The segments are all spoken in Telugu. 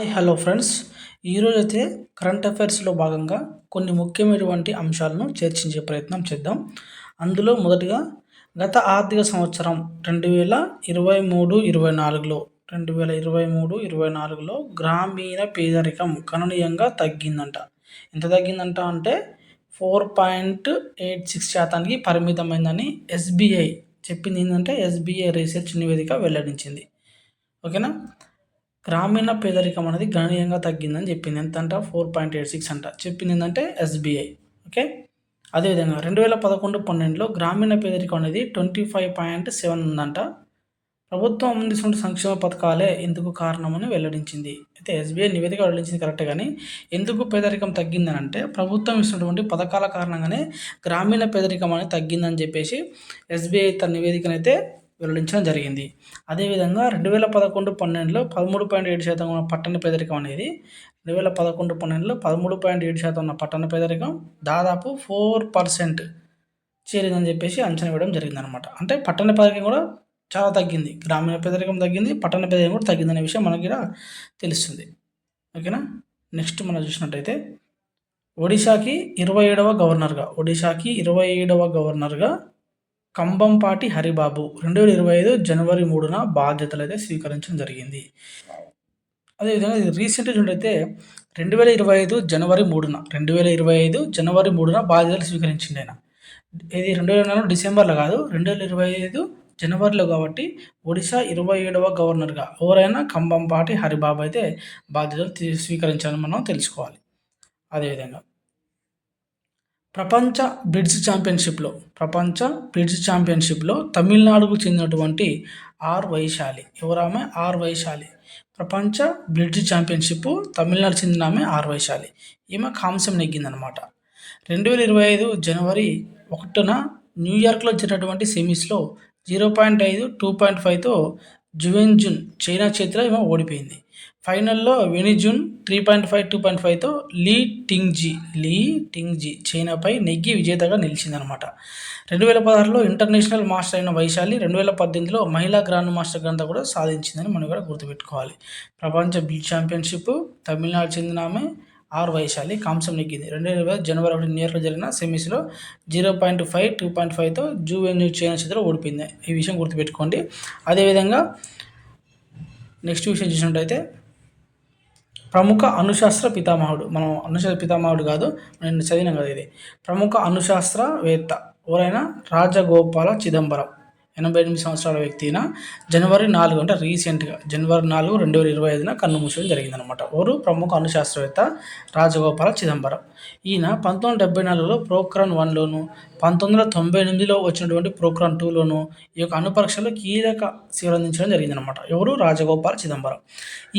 Hi hello friends. ఈరోజైతే కరెంట్ అఫైర్స్లో భాగంగా కొన్ని ముఖ్యమైనటువంటి అంశాలను చర్చించే ప్రయత్నం చేద్దాం. అందులో మొదటిగా గత ఆర్థిక సంవత్సరం 2023-24లో 2023-24లో గ్రామీణ పేదరికం గణనీయంగా తగ్గిందంట. ఎంత తగ్గిందంట అంటే 4.86% పరిమితమైందని ఎస్బీఐ చెప్పింది. ఏంటంటే ఎస్బీఐ రీసెర్చ్ నివేదిక వెల్లడించింది. ఓకేనా. గ్రామీణ పేదరికం అనేది గణనీయంగా తగ్గిందని చెప్పింది. ఎంతంట 4.86 అంట. చెప్పింది ఏంటంటే ఎస్బీఐ. ఓకే. అదేవిధంగా 2011-12లో గ్రామీణ పేదరికం అనేది 25.7 ఉందంట. ప్రభుత్వం అందిస్తున్న సంక్షేమ పథకాలే ఇందుకు కారణమని వెల్లడించింది. అయితే ఎస్బీఐ నివేదిక వెల్లడించింది కరెక్టే, కానీ ఎందుకు పేదరికం తగ్గిందని అంటే ప్రభుత్వం ఇస్తున్నటువంటి పథకాల కారణంగానే గ్రామీణ పేదరికం అనేది తగ్గిందని చెప్పేసి ఎస్బీఐ తన నివేదికనైతే వెల్లడించడం జరిగింది. అదేవిధంగా 2011-12లో 13.7% ఉన్న పట్టణ పేదరికం అనేది 2011-12లో 13.7% ఉన్న పట్టణ పేదరికం దాదాపు 4% చేరిందని చెప్పేసి అంచనా వేయడం జరిగిందనమాట. అంటే పట్టణ పేదరికం కూడా చాలా తగ్గింది, గ్రామీణ పేదరికం తగ్గింది, పట్టణ పేదరికం కూడా తగ్గిందనే విషయం మనకి ఇక్కడ తెలుస్తుంది. ఓకేనా. నెక్స్ట్ మనం చూసినట్టయితే ఒడిశాకి 27వ గవర్నర్గా కంబంపాటి హరిబాబు 2025 జనవరి 3న బాధ్యతలు అయితే స్వీకరించడం జరిగింది. అదేవిధంగా ఇది రీసెంట్గా చూడైతే 2025 జనవరి 3న బాధ్యతలు స్వీకరించింది ఆయన. ఇది 2024 డిసెంబర్లో కాదు, 2025 జనవరిలో. కాబట్టి ఒడిశా 27వ గవర్నర్గా ఎవరైనా కంబంపాటి హరిబాబు అయితే బాధ్యతలు స్వీకరించాలని మనం తెలుసుకోవాలి. అదేవిధంగా ప్రపంచ బ్రిడ్జ్ ఛాంపియన్షిప్లో తమిళనాడుకు చెందినటువంటి ఆర్ వైశాలి. ఎవరామె? ఆర్ వైశాలి. ప్రపంచ బ్రిడ్జ్ ఛాంపియన్షిప్ తమిళనాడు చెందిన ఆమె ఆర్ వైశాలి. ఈమె కాంస్యం నెగ్గిందనమాట. 2025 జనవరి 1న న్యూయార్క్లో జరిగినటువంటి సెమీస్లో 0.5, 2.5తో జువెన్జున్ చైనా చేతిలో ఈమె ఓడిపోయింది. ఫైనల్లో వెనిజున్ 3.5, 2.5తో లీ టింగ్జీ చైనాపై నెగ్గి విజేతగా నిలిచిందనమాట. 2016లో ఇంటర్నేషనల్ మాస్టర్ అయిన వైశాలి 2018లో మహిళా గ్రాండ్ మాస్టర్ ఘనత కూడా సాధించిందని మనం కూడా గుర్తుపెట్టుకోవాలి. ప్రపంచ బ్రిడ్జ్ ఛాంపియన్షిప్ తమిళనాడు చెందిన ఆమె ఆర్ వైశాలి కాంస్యం నెగ్గింది. 2025 జనవరి 1 న్యూయార్క్లో జరిగిన సెమీస్లో 0.5, 2.5తో జువెన్జున్ చైనా చేతిలో ఓడిపోయింది. ఈ విషయం గుర్తుపెట్టుకోండి. అదేవిధంగా నెక్స్ట్ విషయం చూసినట్టయితే ప్రముఖ అణుశాస్త్ర పితామహుడు, మనం అణుశాస్త్ర పితామహుడు కాదు, నేను చదివినాం కదా ఇది. ప్రముఖ అణుశాస్త్రవేత్త ఎవరైనా రాజగోపాల చిదంబరం, 88 సంవత్సరాల వ్యక్తిన జనవరి 4 అంటే రీసెంట్గా జనవరి 4, 2025న కన్నుమూసడం జరిగిందనమాట. ఎవరు? ప్రముఖ అణుశాస్త్రవేత్త రాజగోపాల చిదంబరం. ఈయన 1974లో పోఖ్రాన్ 1లోను 1998లో వచ్చినటువంటి పోఖ్రాన్ 2లోను ఈ యొక్క అణు పరీక్షలో కీలక సేవలు అందించడం జరిగిందనమాట. ఎవరు? రాజగోపాల చిదంబరం.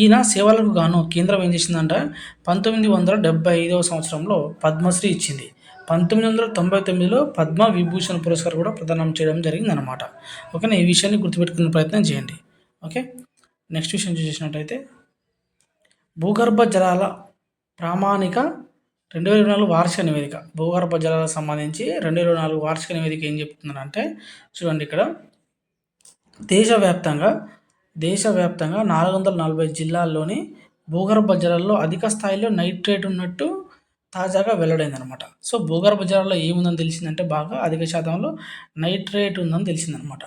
ఈయన సేవలకు గాను కేంద్రం ఏం చేసిందంటే 1975వ సంవత్సరంలో పద్మశ్రీ ఇచ్చింది. 1999లో పద్మ విభూషణ్ పురస్కారం కూడా ప్రదానం చేయడం జరిగిందనమాట. ఓకేనా. ఈ విషయాన్ని గుర్తుపెట్టుకునే ప్రయత్నం చేయండి. ఓకే. నెక్స్ట్ విషయం చూసినట్టయితే భూగర్భ జలాల ప్రామాణిక 2024 వార్షిక నివేదిక. భూగర్భ జలాలకు సంబంధించి 2024 వార్షిక నివేదిక ఏం చెప్తుందంటే చూడండి, ఇక్కడ దేశవ్యాప్తంగా 440 జిల్లాల్లోని భూగర్భ జలాల్లో అధిక స్థాయిలో నైట్రేట్ ఉన్నట్టు తాజాగా వెల్లడైందనమాట. సో భూగర్భ జలాల్లో ఏముందని తెలిసిందంటే బాగా అధిక శాతంలో నైట్రేట్ ఉందని తెలిసిందనమాట.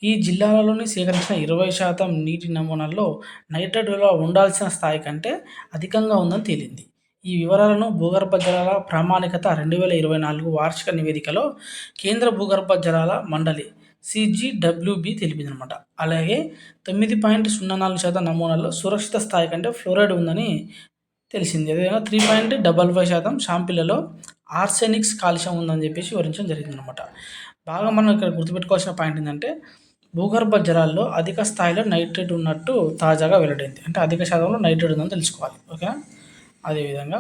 ఈ జిల్లాలలోని సేకరించిన 20% నీటి నమూనాల్లో నైట్రేట్ విలువ ఉండాల్సిన స్థాయి కంటే అధికంగా ఉందని తేలింది. ఈ వివరాలను భూగర్భ జలాల ప్రామాణికత 2024 వార్షిక నివేదికలో కేంద్ర భూగర్భ జలాల మండలి CGWB తెలిపిందనమాట. అలాగే 9.04% నమూనాల్లో సురక్షిత స్థాయి కంటే ఫ్లోరైడ్ ఉందని తెలిసింది. అదేవిధంగా 3.55% షాంపిళ్లలో ఆర్సెనిక్స్ కాల్షియం ఉందని చెప్పేసి వివరించడం జరిగిందనమాట. బాగా మనం ఇక్కడ గుర్తుపెట్టుకోవాల్సిన పాయింట్ ఏంటంటే భూగర్భ జలాల్లో అధిక స్థాయిలో నైట్రేట్ ఉన్నట్టు తాజాగా వెల్లడైంది. అంటే అధిక శాతంలో నైట్రేట్ ఉందని తెలుసుకోవాలి. ఓకేనా. అదేవిధంగా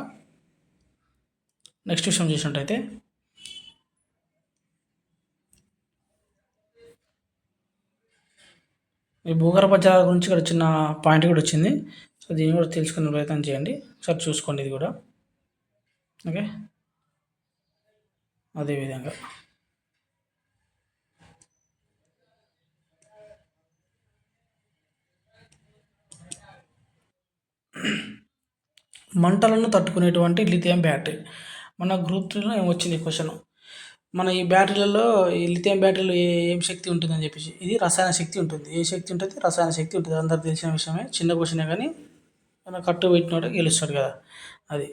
నెక్స్ట్ విషయం చూసినట్టయితే ఈ భూగర్భ జలాల గురించి ఇక్కడ చిన్న పాయింట్ కూడా వచ్చింది. సో దీన్ని కూడా తెలుసుకునే ప్రయత్నం చేయండి. ఒకసారి చూసుకోండి ఇది కూడా. ఓకే. అదేవిధంగా మంటలను తట్టుకునేటువంటి లిథియం బ్యాటరీ. మన గ్రూప్ 3లో వచ్చింది క్వశ్చన్. మన ఈ బ్యాటరీలలో ఈ లిథియం బ్యాటరీలో ఏం శక్తి ఉంటుందని చెప్పేసి, ఇది రసాయన శక్తి ఉంటుంది. ఏ శక్తి ఉంటుంది? రసాయన శక్తి ఉంటుంది. అందరికి తెలిసిన విషయమే, చిన్న క్వశ్చనే కానీ మన కట్టు పెట్టినోడే గెలుస్తాడు కదా అది.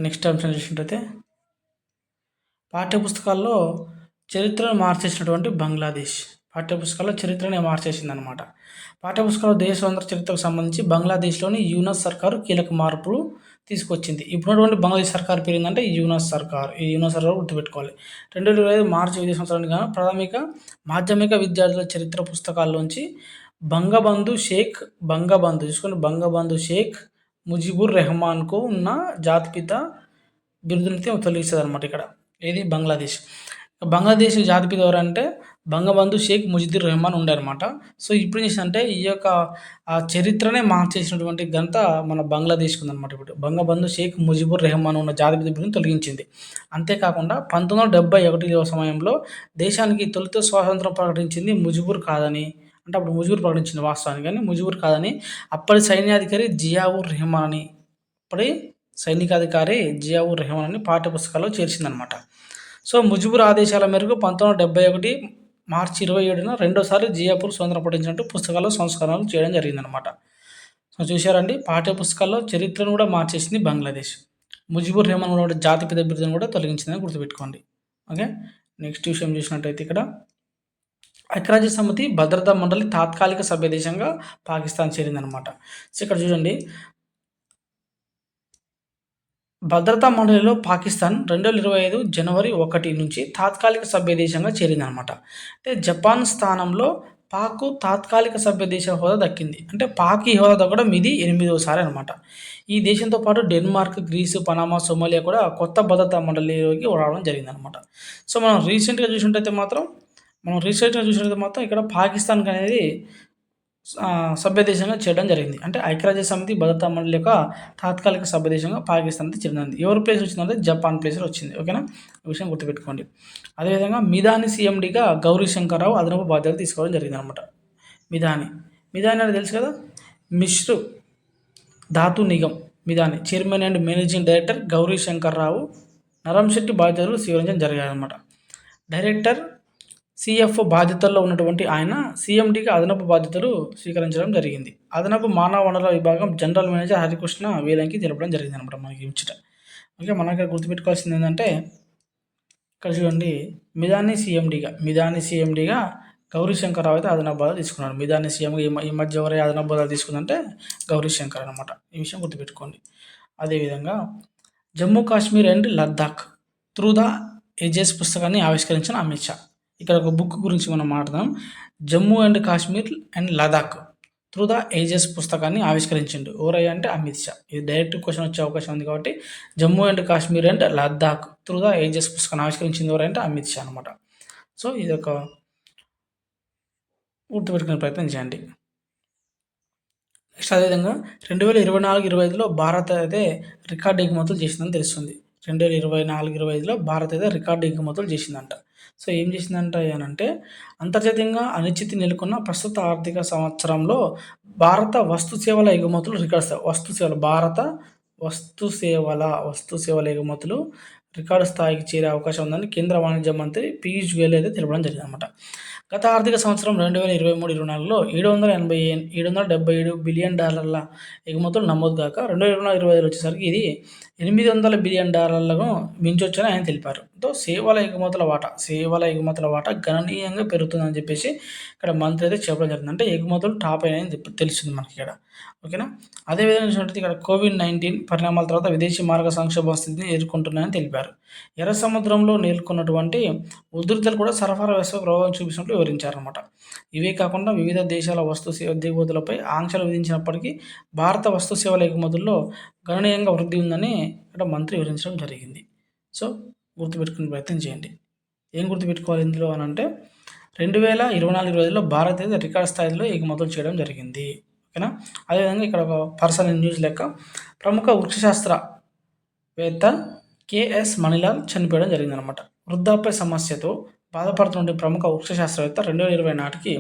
నెక్స్ట్ అంశం చూసినట్టయితే, పాఠ్యపుస్తకాల్లో చరిత్రను మార్చేసినటువంటి బంగ్లాదేశ్. పాఠ్యపుస్తకాల్లో చరిత్రనే మార్చేసింది అనమాట. పాఠ్యపుస్తకాల్లో దేశ స్వతంత్ర చరిత్రకు సంబంధించి బంగ్లాదేశ్లోని యూనస్ సర్కారు కీలక మార్పులు తీసుకొచ్చింది. ఇప్పుడున్నటువంటి బంగ్లాదేశ్ సర్కార్ పేరు ఏంటంటే యూనస్ సర్కార్. ఈ యూనస్ సర్కార్ గుర్తుపెట్టుకోవాలి. 2025 మార్చి విద్యా సంవత్సరానికి గాను ప్రాథమిక మాధ్యమిక విద్యార్థుల చరిత్ర పుస్తకాల్లోంచి బంగబంధు షేక్ ముజిబుర్ రెహమాన్కు ఉన్న జాతిపిత బిరుదునైతే తొలగిస్తుంది అనమాట ఇక్కడ. ఏది? బంగ్లాదేశ్. బంగ్లాదేశ్ జాతిపిత ఎవరంటే బంగబంధు షేక్ ముజిబుర్ రెహమాన్ ఉండే అనమాట. సో ఇప్పుడు ఏం చేసిందంటే ఈ యొక్క ఆ చరిత్రనే మార్చేసినటువంటి ఘనత మన బంగ్లాదేశ్కి ఉందన్నమాట. ఇప్పుడు బంగబంధు షేక్ ముజిబుర్ రెహమాన్ ఉన్న జాతిపిత బిరుదును తొలగించింది. అంతేకాకుండా 1971 సమయంలో దేశానికి తొలుత స్వాతంత్రం ప్రకటించింది ముజిబుర్ కాదని, అంటే అప్పుడు ముజిబుర్ ప్రకటించింది వాస్తవానికి, కానీ ముజిబుర్ కాదని అప్పటి సైన్యాధికారి జియావుర్ రెహమాన్ అని పాఠ్యపుస్తకాల్లో చేర్చిందనమాట. సో ముజిబుర్ ఆదేశాల మేరకు 1971 మార్చి 27న రెండోసారి జియాపూర్ స్వతంత్రం ప్రకటించినట్టు పుస్తకాల్లో సంస్కరణలు చేయడం జరిగిందనమాట. సో చూశారండి, పాఠ్యపుస్తకాల్లో చరిత్రను కూడా మార్చేసింది బంగ్లాదేశ్. ముజిబుర్ రెహమాన్ కూడా జాతిపిత బిరుదును కూడా తొలగించిందని గుర్తుపెట్టుకోండి. ఓకే, నెక్స్ట్ విషయం చూసినట్టయితే ఇక్కడ ఐక్యరాజ్య సమితి భద్రతా మండలి తాత్కాలిక సభ్య దేశంగా పాకిస్తాన్ చేరిందనమాట. సో ఇక్కడ చూడండి, భద్రతా మండలిలో పాకిస్తాన్ 2025 జనవరి 1 నుంచి తాత్కాలిక సభ్య దేశంగా చేరిందనమాట. అంటే జపాన్ స్థానంలో పాక్కు తాత్కాలిక సభ్య దేశ హోదా దక్కింది. అంటే పాక్ ఈ హోదా దక్కడం ఇది 8వసారి అనమాట. ఈ దేశంతో పాటు డెన్మార్క్, గ్రీసు, పనామా, సోమాలియా కూడా కొత్త భద్రతా మండలిలోకి రావడం జరిగిందనమాట. సో మనం రీసెంట్గా చూసినట్టయితే మాత్రం ఇక్కడ పాకిస్తాన్కి అనేది సభ్య దేశంగా చేయడం జరిగింది. అంటే ఐక్యరాజ్య సమితి భద్రతా మండలి యొక్క తాత్కాలిక సభ్య దేశంగా పాకిస్తాన్ అయితే చేరింది. ఎవరి ప్లేస్ వచ్చిందంటే జపాన్ ప్లేస్లో వచ్చింది. ఓకేనా, ఈ విషయం గుర్తుపెట్టుకోండి. అదేవిధంగా మిదాని సీఎండీగా గౌరీ శంకర్ రావు అదనపు బాధ్యతలు తీసుకోవడం జరిగింది అనమాట. మిదాని అంటే తెలుసు కదా, Mishra Dhatu Nigam MIDHANI chairman and managing director Gauri Shankar Rao Naramsetti బాధ్యతలు స్వీకరించడం జరిగాయన్నమాట. డైరెక్టర్ సిఎఫ్ఓ బాధ్యతల్లో ఉన్నటువంటి ఆయన సీఎండీగా అదనపు బాధ్యతలు స్వీకరించడం జరిగింది. అదనపు మానవ వనరుల విభాగం జనరల్ మేనేజర్ హరికృష్ణ వేలంకి తెలపడం జరిగింది అనమాట మనకి ఇచ్చట. ఓకే, మనకి గుర్తుపెట్టుకోవాల్సింది ఏంటంటే ఇక్కడ చూడండి, మిదాని సీఎండీగా గౌరీ శంకర్ రావు అయితే అదనపు బాధ్యత తీసుకున్నాడు. మిదాని సీఎం ఈ మధ్య ఎవరైతే అదనపు బాధ్యత తీసుకుందంటే గౌరీ శంకర్ అనమాట. ఈ విషయం గుర్తుపెట్టుకోండి. అదేవిధంగా Jammu Kashmir and Ladakh through the ages పుస్తకాన్ని ఆవిష్కరించిన అమిత్ షా. ఇక్కడ ఒక బుక్ గురించి మనం మాట్లాడదాం. Jammu and Kashmir and Ladakh through the ages పుస్తకాన్ని ఆవిష్కరించిండు. ఎవరయ్యా అంటే అమిత్ షా. ఇది డైరెక్ట్ క్వశ్చన్ వచ్చే అవకాశం ఉంది కాబట్టి Jammu and Kashmir and Ladakh through the ages పుస్తకాన్ని ఆవిష్కరించింది ఎవరంటే అమిత్ షా అనమాట. సో ఇది ఒక గుర్తుపెట్టుకునే ప్రయత్నం చేయండి. నెక్స్ట్ అదేవిధంగా 2024-25లో భారత్ అయితే రికార్డు ఎగుమతులు చేసిందని తెలుస్తుంది. 2024-25లో భారత్ అయితే రికార్డు ఎగుమతులు చేసిందంట. సో ఏం చేసిందంట అంటే అంతర్జాతీయంగా అనిశ్చితి నెలకొన్న ప్రస్తుత ఆర్థిక సంవత్సరంలో భారత వస్తు సేవల ఎగుమతులు వస్తు సేవల ఎగుమతులు రికార్డు స్థాయికి చేరే అవకాశం ఉందని కేంద్ర వాణిజ్య మంత్రి పీయూష్ గోయల్ అయితే తెలపడం జరిగిందన్నమాట. గత ఆర్థిక సంవత్సరం 2023-24లో $777 బిలియన్ ఎగుమతులు నమోదు కాక 2024-25 వచ్చేసరికి ఇది $800 బిలియన్ మించొచ్చని ఆయన తెలిపారు. సేవల ఎగుమతుల వాటా గణనీయంగా పెరుగుతుందని చెప్పేసి ఇక్కడ మంత్రి అయితే చెప్పడం జరిగింది. అంటే ఎగుమతులు టాప్ అయినాయని తెలుస్తుంది మనకి ఇక్కడ. ఓకేనా, అదేవిధంగా చూసినట్లయితే ఇక్కడ COVID-19 పరిణామాల తర్వాత విదేశీ మార్గ సంక్షోభ స్థితిని ఎదుర్కొంటున్నాయని తెలిపారు. ఎర్ర సముద్రంలో నెలకొన్నటువంటి ఉధృతులు కూడా సరఫరా వ్యవస్థకు ప్రభావం చూపిస్తున్నట్లు వివరించారన్నమాట. ఇవే కాకుండా వివిధ దేశాల వస్తు దిగుమతులపై ఆంక్షలు విధించినప్పటికీ భారత వస్తు సేవల ఎగుమతుల్లో గణనీయంగా వృద్ధి ఉందని ఇక్కడ మంత్రి వివరించడం జరిగింది. సో గుర్తుపెట్టుకునే ప్రయత్నం చేయండి. ఏం గుర్తుపెట్టుకోవాలి ఇందులో అని అంటే 2024-25లో భారత్ అయితే రికార్డ్ స్థాయిలో ఎగుమతులు చేయడం జరిగింది. ఓకేనా, అదేవిధంగా ఇక్కడ ఒక పర్సనల్ న్యూస్ లెక్క ప్రముఖ వృక్షశాస్త్రవేత్త కేఎస్ మణిలాల్ చనిపోవడం జరిగిందనమాట. వృద్ధాప్య సమస్యతో బాధపడుతున్న ప్రముఖ వృక్షశాస్త్రవేత్త 2020 నాటికి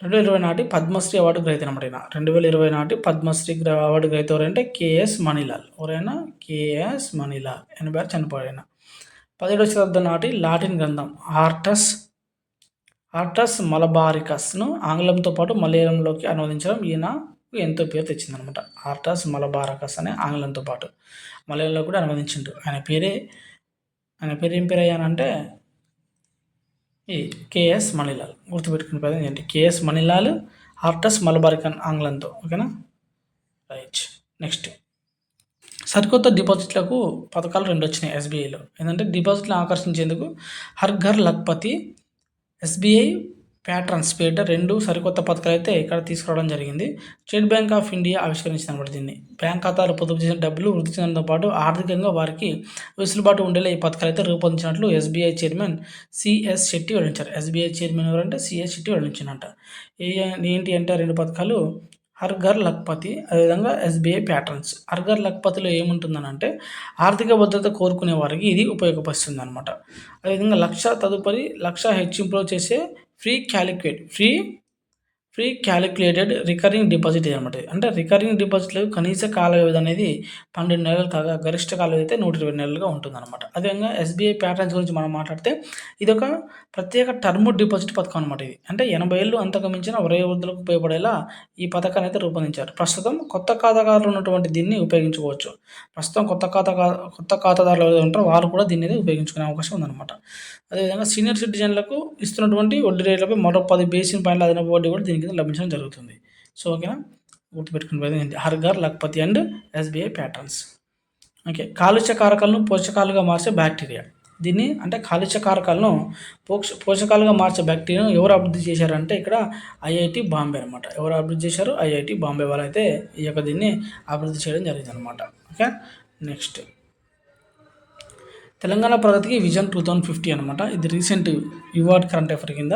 2020 నాటి పద్మశ్రీ అవార్డు గ్రహీత అనమాట ఈయన. 2020 నాటి పద్మశ్రీ అవార్డు గ్రహీత ఎవరంటే కేఎస్ మణిలాల్. ఎవరైనా కేఎస్ మణిలాల్ 86 చనిపోయాడు ఆయన. 17వ శతాబ్దం నాటి లాటిన్ గ్రంథం ఆర్టస్ మలబారికస్ను ఆంగ్లంతో పాటు మలయాళంలోకి అనువదించడం ఈయనకు ఎంతో పేరు తెచ్చిందనమాట. ఆర్టస్ మలబారకస్ అనే ఆంగ్లంతో పాటు మలయాళంలో కూడా అనువదించిండు. ఆయన పేరు ఏం పేరు అయ్యానంటే ఈ కేఎస్ మణిలాల్. గుర్తుపెట్టుకునే ప్రయత్నం చేయండి. కేఎస్ మణిలాల్, ఆర్టస్ మలబారికన్ ఆంగ్లంతో. ఓకేనా, రైట్. నెక్స్ట్, సరికొత్త డిపాజిట్లకు పథకాలు 2 వచ్చినాయి ఎస్బీఐలో. ఏంటంటే డిపాజిట్లు ఆకర్షించేందుకు హర్ ఘర్ లఖ్పతి, ఎస్బీఐ ప్యాట్రన్స్ పేరిట 2 సరికొత్త పథకాలు అయితే ఇక్కడ తీసుకురావడం జరిగింది. స్టేట్ బ్యాంక్ ఆఫ్ ఇండియా ఆవిష్కరించింది అనమాట దీన్ని. బ్యాంక్ ఖాతాలు పొదుపు చేసిన డబ్బులు వృద్ధి చెందడంతో పాటు ఆర్థికంగా వారికి వెసులుబాటు ఉండేలా ఈ పథకాలు అయితే రూపొందించినట్లు ఎస్బీఐ చైర్మన్ సిఎస్ శెట్టి వెల్లడించారు. ఎస్బీఐ చైర్మన్ ఎవరంటే సిఎస్ శెట్టి వెల్లడించినట్ట. ఏంటి అంటే 2 పథకాలు, హర్ ఘర్ లఖ్పతి, అదేవిధంగా ఎస్బీఐ ప్యాట్రన్స్. హర్ ఘర్ లఖ్పతిలో ఏముంటుందని అంటే ఆర్థిక భద్రత కోరుకునే వారికి ఇది ఉపయోగపడుతుంది అనమాట. అదేవిధంగా తదుపరి లక్ష హెచ్చింపులో చేసే ఫ్రీ క్యాలిక్యులేటెడ్ రికరింగ్ డిపాజిట్ అనమాట. అంటే రికరింగ్ డిపాజిట్లు కనీస కాల వ్యవధి అనేది 12 నెలలు కాగా గరిష్ట కాల వ్యవధి అయితే 120 నెలలుగా ఉంటుందన్నమాట. అదేవిధంగా ఎస్బీఐ ప్యాటర్న్స్ గురించి మనం మాట్లాడితే ఇది ఒక ప్రత్యేక టర్మ్ డిపాజిట్ పథకం అనమాట. ఇది అంటే 80 ఏళ్ళు అంతకు మించిన వయోవృద్ధులకు ఉపయోగపడేలా ఈ పథకాన్ని అయితే రూపొందించారు. ప్రస్తుతం కొత్త ఖాతాదారులు ఉన్నటువంటి దీన్ని ఉపయోగించుకోవచ్చు. ప్రస్తుతం కొత్త ఖాతాదారులు ఎవరైతే ఉంటారో వారు కూడా దీన్ని అయితే ఉపయోగించుకునే అవకాశం ఉందన్నమాట. అదేవిధంగా సీనియర్ సిటిజన్లకు ఇస్తున్నటువంటి వడ్డీ రేట్లపై మరో 10 బేసిస్ పాయింట్ల అదనపు వడ్డీ కూడా దీనికి లభించడం జరుగుతుంది. సో ఓకేనా, గుర్తుపెట్టుకునే ప్రయత్నం Har Ghar Lakhpati and SBI patterns. Okay, కాలుష్య కారకాలను పోషకాలుగా మార్చే బ్యాక్టీరియా. దీన్ని అంటే కాలుష్య కారకాలను పోషకాలుగా మార్చే బ్యాక్టీరియాను ఎవరు అభివృద్ధి చేశారంటే ఇక్కడ ఐఐటి బాంబే అనమాట. ఎవరు అభివృద్ధి చేశారు? ఐఐటి బాంబే వాళ్ళు అయితే ఈ యొక్క దీన్ని అభివృద్ధి చేయడం జరిగింది అనమాట. ఓకే, నెక్స్ట్, తెలంగాణ ప్రగతికి విజన్ 2050 అనమాట. ఇది రీసెంట్ యువార్డ్ కరెంట్ అఫైర్ కింద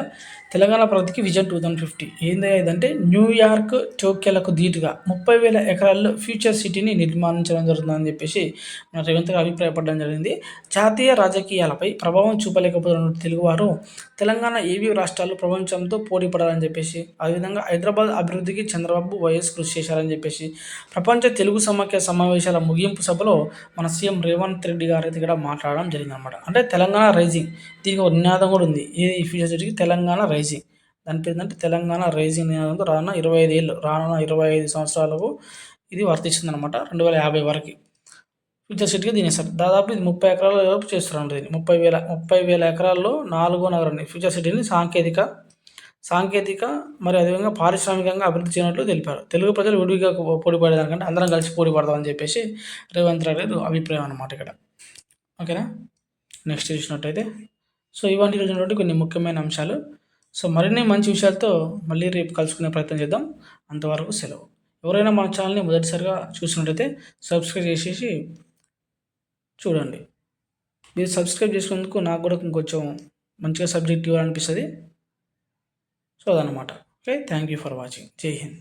తెలంగాణ ప్రగతికి విజన్ 2050 ఏందంటే న్యూయార్క్ టోక్యోలకు ధీటుగా 30,000 ఎకరాల్లో ఫ్యూచర్ సిటీని నిర్మించడం జరుగుతుందని చెప్పేసి మన రేవంత్ గారు అభిప్రాయపడడం జరిగింది. జాతీయ రాజకీయాలపై ప్రభావం చూపలేకపోతున్న తెలుగువారు తెలంగాణ ఏవీ రాష్ట్రాలు ప్రపంచంతో పోటీ పడాలని చెప్పేసి, అదేవిధంగా హైదరాబాద్ అభివృద్ధికి చంద్రబాబు వైఎస్ కృషి చేశారని చెప్పేసి ప్రపంచ తెలుగు సమాఖ్య సమావేశాల ముగింపు సభలో మన సీఎం రేవంత్ రెడ్డి గారు అయితే ఇక్కడ మాట్లాడడం జరిగిందనమాట. అంటే తెలంగాణ రైజింగ్, దీనికి ఒక నినాదం కూడా ఉంది. ఈ ఫ్యూచర్ సిటీకి తెలంగాణ రైజింగ్. దాని పేరు ఏంటంటే తెలంగాణ రైజింగ్ నినాదంతో రానున్న 25 సంవత్సరాలకు ఇది వర్తిస్తుంది అనమాట. 2050 వరకు ఫ్యూచర్ సిటీగా దీని దాదాపు ఇది 30 ఎకరాల వరకు చేస్తున్నారు. దీన్ని 30,000 ఎకరాల్లో 4వ నగరాన్ని ఫ్యూచర్ సిటీని సాంకేతిక మరి అదేవిధంగా పారిశ్రామికంగా అభివృద్ధి చేయనట్లు తెలిపారు. తెలుగు ప్రజలు విడివిగా పోటీ పడేదానికంటే అందరం కలిసి పోటీ పడదామని చెప్పేసి రేవంత్ రెడ్డి అభిప్రాయం అనమాట ఇక్కడ. ఓకేనా, నెక్స్ట్ చూసినట్టయితే సో ఇవాంటి రోజు కొన్ని ముఖ్యమైన అంశాలు. సో మరిన్ని మంచి విషయాలతో మళ్ళీ రేపు కలుసుకునే ప్రయత్నం చేద్దాం. అంతవరకు సెలవు. ఎవరైనా మన ఛానల్ని మొదటిసారిగా చూసినట్టయితే సబ్స్క్రైబ్ చేసేసి చూడండి. మీరు సబ్స్క్రైబ్ చేసుకున్నందుకు నాకు కూడా ఇంకొంచెం మంచిగా సబ్జెక్ట్ ఇవ్వాలనిపిస్తుంది. సో అదనమాట. Okay, thank you for watching. జై హింద్.